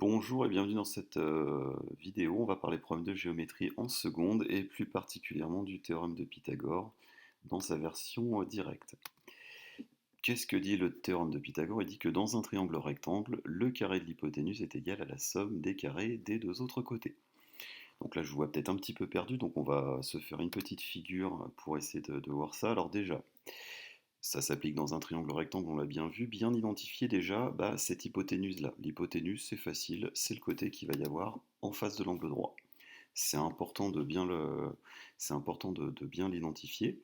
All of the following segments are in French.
Bonjour et bienvenue dans cette vidéo. On va parler problèmes de géométrie en seconde et plus particulièrement du théorème de Pythagore dans sa version directe. Qu'est-ce que dit le théorème de Pythagore? Il dit que dans un triangle rectangle, le carré de l'hypoténuse est égal à la somme des carrés des deux autres côtés. Donc là, je vous vois peut-être un petit peu perdu, donc on va se faire une petite figure pour essayer de voir ça. Alors déjà, ça s'applique dans un triangle rectangle, on l'a bien vu, bien identifié déjà, cette hypoténuse-là. L'hypoténuse, c'est facile, c'est le côté qu'il va y avoir en face de l'angle droit. C'est important de bien de bien l'identifier.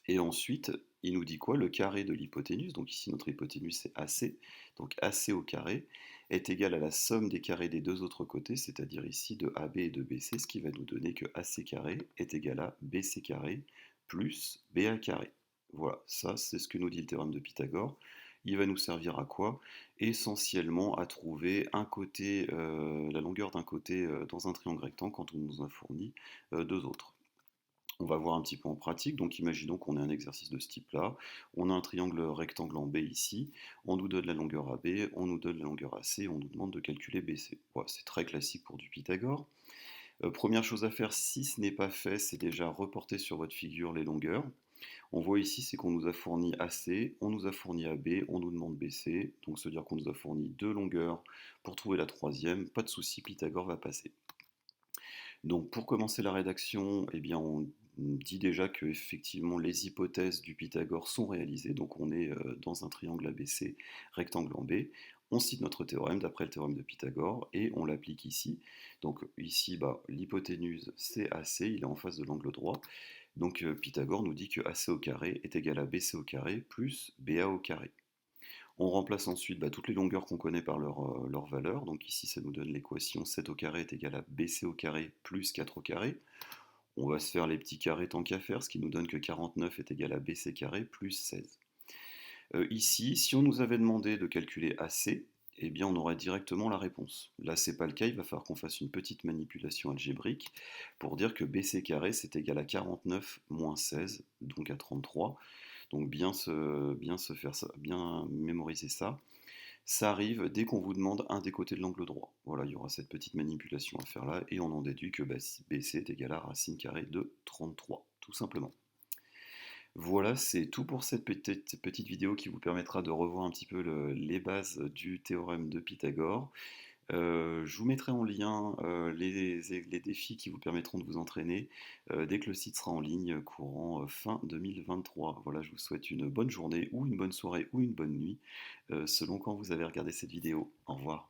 Et ensuite, il nous dit quoi? Le carré de l'hypoténuse, donc ici notre hypoténuse c'est AC, donc AC au carré est égal à la somme des carrés des deux autres côtés, c'est-à-dire ici de AB et de BC, ce qui va nous donner que AC carré est égal à BC carré plus BA carré. Voilà, ça c'est ce que nous dit le théorème de Pythagore. Il va nous servir à quoi? Essentiellement à trouver un côté, la longueur d'un côté dans un triangle rectangle quand on nous a fourni deux autres. On va voir un petit peu en pratique. Donc imaginons qu'on ait un exercice de ce type-là. On a un triangle rectangle en B ici. On nous donne la longueur AB, on nous donne la longueur AC, on nous demande de calculer BC. Voilà, c'est très classique pour du Pythagore. Première chose à faire, si ce n'est pas fait, c'est déjà reporter sur votre figure les longueurs. On voit ici, c'est qu'on nous a fourni AC, on nous a fourni AB, on nous demande BC. Donc se dire qu'on nous a fourni deux longueurs pour trouver la troisième. Pas de souci, Pythagore va passer. Donc pour commencer la rédaction, eh bien on dit déjà que effectivement les hypothèses du Pythagore sont réalisées. Donc on est dans un triangle ABC, rectangle en B. On cite notre théorème d'après le théorème de Pythagore et on l'applique ici. Donc ici, l'hypoténuse c'est AC, il est en face de l'angle droit. Donc Pythagore nous dit que AC au carré est égal à BC au carré plus BA au carré. On remplace ensuite toutes les longueurs qu'on connaît par leur valeur. Donc ici, ça nous donne l'équation 7 au carré est égal à BC au carré plus 4 au carré. On va se faire les petits carrés tant qu'à faire, ce qui nous donne que 49 est égal à BC carré plus 16. Ici, si on nous avait demandé de calculer AC, eh bien on aurait directement la réponse. Là, c'est pas le cas, il va falloir qu'on fasse une petite manipulation algébrique pour dire que BC carré c'est égal à 49 moins 16, donc à 33. Donc bien se faire ça, bien mémoriser ça. Ça arrive dès qu'on vous demande un des côtés de l'angle droit. Voilà, il y aura cette petite manipulation à faire là, et on en déduit que BC est égal à racine carrée de 33, tout simplement. Voilà, c'est tout pour cette petite vidéo qui vous permettra de revoir un petit peu les bases du théorème de Pythagore. Je vous mettrai en lien les défis qui vous permettront de vous entraîner dès que le site sera en ligne courant fin 2023. Voilà, je vous souhaite une bonne journée ou une bonne soirée ou une bonne nuit selon quand vous avez regardé cette vidéo. Au revoir.